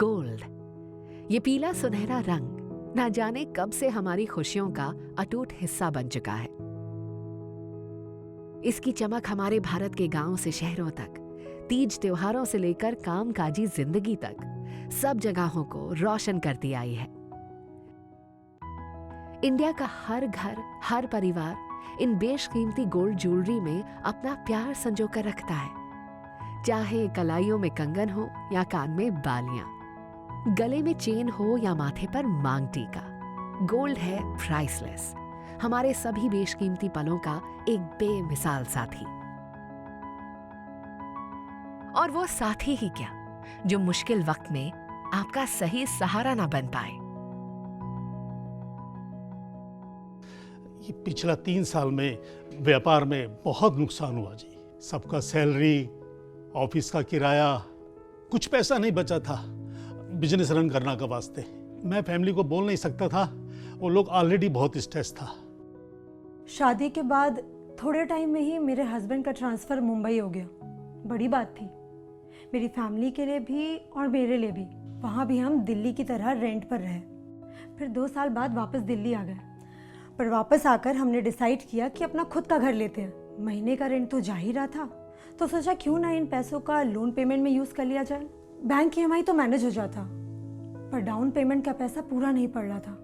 Gold, ये पीला सुनहरा रंग ना जाने कब से हमारी खुशियों का अटूट हिस्सा बन चुका है। इसकी चमक हमारे भारत के गांव से शहरों तक, तीज त्योहारों से लेकर कामकाजी जिंदगी तक सब जगहों को रोशन करती आई है। इंडिया का हर घर, हर परिवार इन बेशकीमती गोल्ड ज्वेलरी में अपना प्यार संजो कर रखता है। चाहे कलाइयों में कंगन हो या कान में बालियां, गले में चेन हो या माथे पर मांग टीका, गोल्ड है प्राइसलेस, हमारे सभी बेशकीमती पलों का एक बेमिसाल साथी। और वो साथी ही क्या, जो मुश्किल वक्त में आपका सही सहारा ना बन पाए। ये पिछला 3 साल में व्यापार में बहुत नुकसान हुआ जी। सबका सैलरी, ऑफिस का किराया, कुछ पैसा नहीं बचा था बिजनेस रन करना का वास्ते। मैं फैमिली को बोल नहीं सकता था, वो लोग ऑलरेडी बहुत स्ट्रेस था। शादी के बाद थोड़े टाइम में ही मेरे हस्बैंड का ट्रांसफ़र मुंबई हो गया। बड़ी बात थी मेरी फैमिली के लिए भी और मेरे लिए भी। वहाँ भी हम दिल्ली की तरह रेंट पर रहे। फिर 2 साल बाद वापस दिल्ली आ गए। पर वापस आकर हमने डिसाइड किया कि अपना खुद का घर लेते हैं। महीने का रेंट तो जा ही रहा था, तो सोचा क्यों ना इन पैसों का लोन पेमेंट में यूज़ कर लिया जाए। बैंक की EMI तो मैनेज हो जाता, पर डाउन पेमेंट का पैसा पूरा नहीं पड़ रहा था।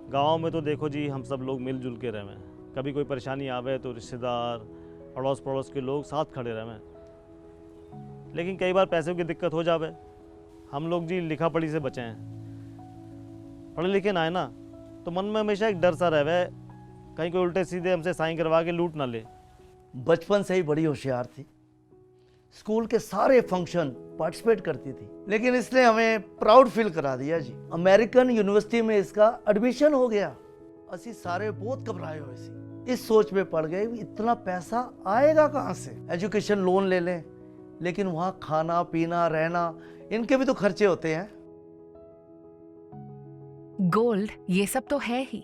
गांव में तो देखो जी, हम सब लोग मिलजुल के रहें। कभी कोई परेशानी आवे तो रिश्तेदार, अड़ोस पड़ोस के लोग साथ खड़े रहें। लेकिन कई बार पैसों की दिक्कत हो जावे। हम लोग जी लिखा पढ़ी से बचे हैं, पढ़े लिखे ना है ना, तो मन में हमेशा एक डर सा रहे, कहीं कोई उल्टे सीधे हमसे साइन करवा के लूट ना ले। बचपन से ही बड़ी होशियार थी, स्कूल के सारे फंक्शन पार्टिसिपेट करती थी। लेकिन इसने हमें प्राउड फील करा दिया जी। अमेरिकन यूनिवर्सिटी में इसका एडमिशन हो गया। असी सारे बहुत घबराए हुए सी, इस सोच में पड़ गए इतना पैसा आएगा कहाँ से। एजुकेशन लोन ले लें, लेकिन वहाँ खाना पीना रहना इनके भी तो खर्चे होते हैं। गोल्ड ये सब तो है ही,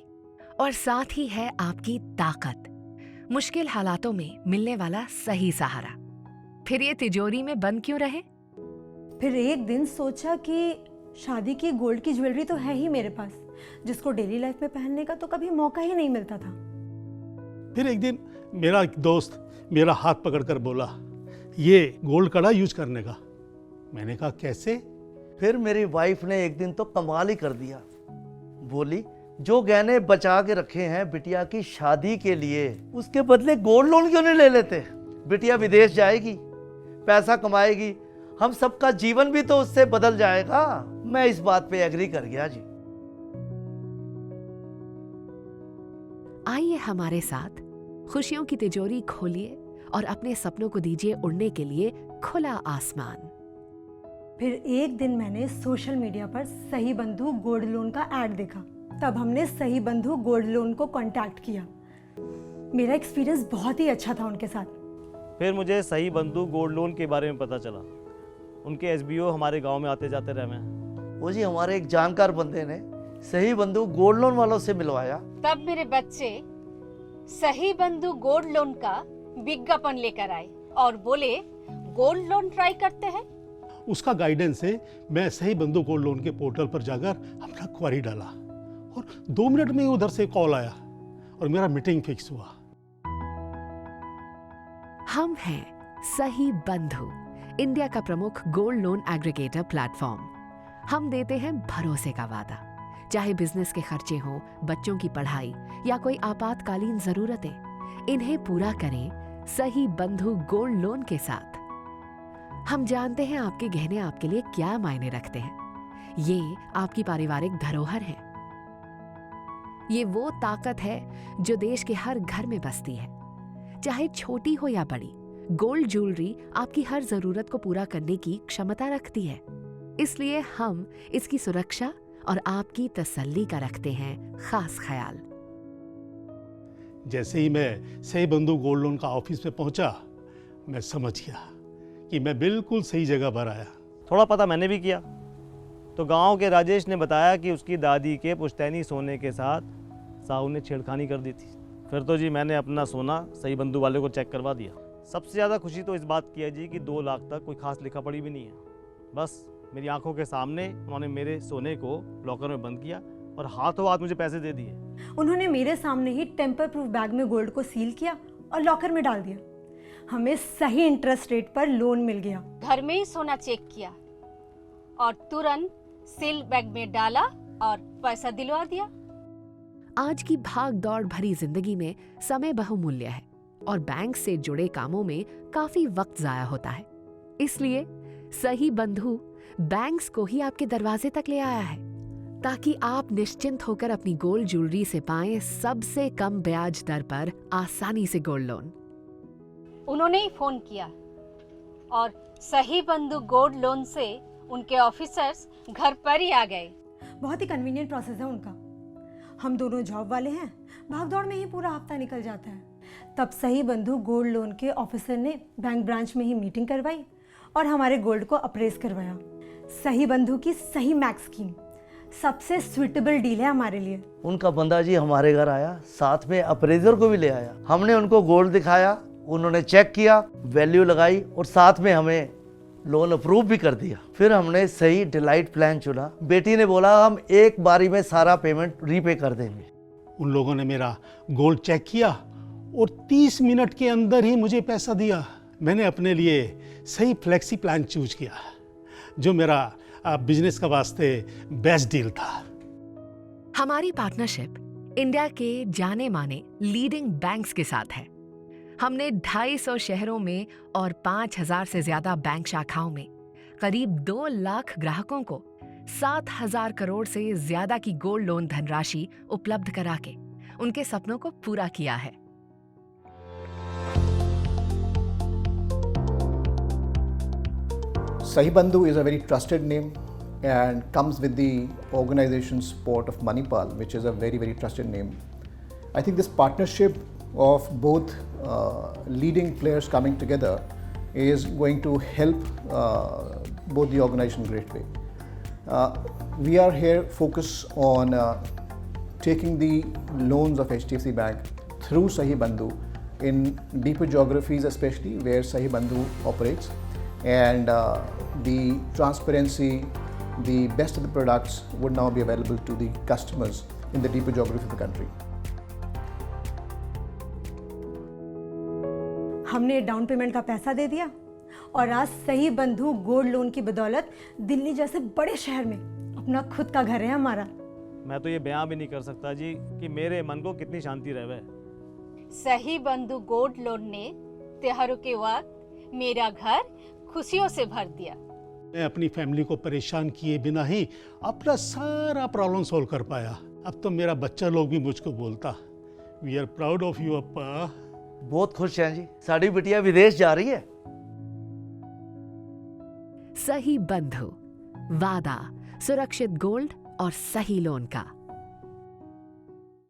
और साथ ही है आपकी ताकत, मुश्किल हालातों में मिलने वाला सही सहारा। फिर ये तिजोरी में बंद क्यों रहे? फिर एक दिन सोचा कि शादी की गोल्ड की ज्वेलरी तो है ही मेरे पास, जिसको डेली लाइफ में पहनने का तो कभी मौका ही नहीं मिलता था। फिर एक दिन मेरा एक दोस्त मेरा हाथ पकड़कर बोला, ये गोल्ड कड़ा यूज करने का। मैंने कहा कैसे? फिर मेरी वाइफ ने एक दिन तो कमाल ही कर दिया। बोली, जो गहने बचा के रखे हैं बिटिया की शादी के लिए, उसके बदले गोल्ड लोन क्यों नहीं ले लेते? बिटिया विदेश जाएगी, पैसा कमाएगी, हम सबका जीवन भी तो उससे बदल जाएगा। मैं इस बात पे एग्री कर गया जी। आइए हमारे साथ खुशियों की तिजोरी खोलिए और अपने सपनों को दीजिए उड़ने के लिए खुला आसमान। फिर एक दिन मैंने सोशल मीडिया पर सही बंधु गोल्ड लोन का ऐड देखा। तब हमने सही बंधु गोल्ड लोन को कांटेक्ट किया। मेरा एक्सपीरियंस बहुत ही अच्छा था उनके साथ। फिर मुझे सही बंधु गोल्ड लोन के बारे में पता चला। उनके SBO हमारे गांव में आते जाते रहे हैं। वो जी हमारे एक जानकार बंदे ने सही बंधु गोल्ड लोन वालों से मिलवाया। तब मेरे बच्चे सही बंधु गोल्ड लोन का विज्ञापन लेकर आए और बोले गोल्ड लोन ट्राई करते हैं। उसका गाइडेंस से मैं सही बंधु गोल्ड लोन के पोर्टल पर जाकर अपना क्वेरी डाला और 2 मिनट में उधर से कॉल आया और मेरा मीटिंग फिक्स हुआ। हम हैं सही बंधु, इंडिया का प्रमुख गोल्ड लोन एग्रीगेटर प्लेटफॉर्म। हम देते हैं भरोसे का वादा। चाहे बिजनेस के खर्चे हों, बच्चों की पढ़ाई या कोई आपातकालीन जरूरतें, इन्हें पूरा करें सही बंधु गोल्ड लोन के साथ। हम जानते हैं आपके गहने आपके लिए क्या मायने रखते हैं। ये आपकी पारिवारिक धरोहर है। ये वो ताकत है जो देश के हर घर में बसती है। चाहे छोटी हो या बड़ी, गोल्ड ज्वेलरी आपकी हर जरूरत को पूरा करने की क्षमता रखती है। इसलिए हम इसकी सुरक्षा और आपकी तसल्ली का रखते हैं खास ख्याल। जैसे ही मैं सही बंधु गोल्ड लोन का ऑफिस में पहुंचा, मैं समझ गया कि मैं बिल्कुल सही जगह पर आया। थोड़ा पता मैंने भी किया तो गांव के राजेश ने बताया कि उसकी दादी के पुश्तैनी सोने के साथ साहू ने छेड़खानी कर दी थी। फिर तो जी मैंने अपना सोना सही बंधु वाले को चेक करवा दिया। सबसे ज़्यादा खुशी तो इस बात की है जी कि 2 लाख तक कोई खास लिखा पढ़ी भी नहीं है, बस मेरी आंखों के सामने उन्होंने मेरे सोने को लॉकर में बंद किया और हाथों हाथ मुझे पैसे दे दिए। उन्होंने मेरे सामने ही टेम्पर प्रूफ बैग में गोल्ड को सील किया और लॉकर में डाल दिया। हमें सही इंटरेस्ट रेट पर लोन मिल गया। घर में ही सोना चेक किया और तुरंत सील बैग में डाला और पैसा दिलवा दिया। आज की भाग दौड़ भरी जिंदगी में समय बहुमूल्य है और बैंक से जुड़े कामों में काफी वक्त जाया होता है। इसलिए सही बंधु बैंक्स को ही आपके दरवाजे तक ले आया है ताकि आप निश्चिंत होकर अपनी गोल्ड ज्वेलरी से पाएं सबसे कम ब्याज दर पर आसानी से गोल्ड लोन। उन्होंने ही फोन किया और सही बंधु गोल्ड लोन से उनके ऑफिसर्स घर पर ही आ गए। बहुत ही कन्वीनियंट प्रोसेस है उनका। हम दोनों जॉब वाले हैं, भागदौड़ में ही पूरा हफ्ता निकल जाता है। तब सही बंधु गोल्ड लोन के ऑफिसर ने बैंक ब्रांच में ही मीटिंग करवाई और हमारे गोल्ड को अप्रेज करवाया। सही बंधु की सही मैक्स स्कीम सबसे स्वीटेबल डील है हमारे लिए। उनका बंदा जी हमारे घर आया, साथ में अप्रेजर को भी ले आया। हमने उनको गोल्ड दिखाया, उन्होंने चेक किया, वैल्यू लगाई और साथ में हमें लोन अप्रूव भी कर दिया। फिर हमने सही डिलाइट प्लान चुना। बेटी ने बोला हम एक बारी में सारा पेमेंट रीपे कर देंगे। उन लोगों ने मेरा गोल्ड चेक किया और 30 मिनट के अंदर ही मुझे पैसा दिया। मैंने अपने लिए सही फ्लेक्सी प्लान चूज किया जो मेरा बिजनेस का वास्ते बेस्ट डील था। हमारी पार्टनरशिप इंडिया के जाने माने लीडिंग बैंक्स के साथ है। हमने 250 शहरों में और 5000 से ज्यादा बैंक शाखाओं में करीब 2 लाख ग्राहकों को 7000 करोड़ से ज्यादा की गोल्ड लोन धनराशि उपलब्ध करा के उनके सपनों को पूरा किया है। Sahi Bandhu is a very trusted name and comes with the organization's support of Manipal, which is a very, very trusted name. I think this partnership of both leading players coming together is going to help both the organization great way. We are here focused on taking the loans of HDFC Bank through Sahi Bandhu in deeper geographies, especially where Sahi Bandhu operates, and the transparency, the best of the products would now be available to the customers in the deeper geography of the country. हमने down payment का पैसा दे दिया और आज सही बंधु gold loan की बदौलत दिल्ली जैसे बड़े शहर में अपना खुद का घर है हमारा। मैं तो ये बयां भी नहीं कर सकता जी कि मेरे मन को कितनी शांति रहे। सही बंधु गोल्ड लोन ने त्योहारों के वक्त मेरा घर खुशियों से भर दिया। मैं अपनी फैमिली को परेशान किए बिना ही अपना सारा प्रॉब्लम सॉल्व कर पाया। अब तो मेरा बच्चा लोग भी मुझको बोलता, we are proud of you अप्पा। बहुत खुश हैं जी, साड़ी बिटिया विदेश जा रही है। सही बंधु, वादा, सुरक्षित गोल्ड और सही लोन का।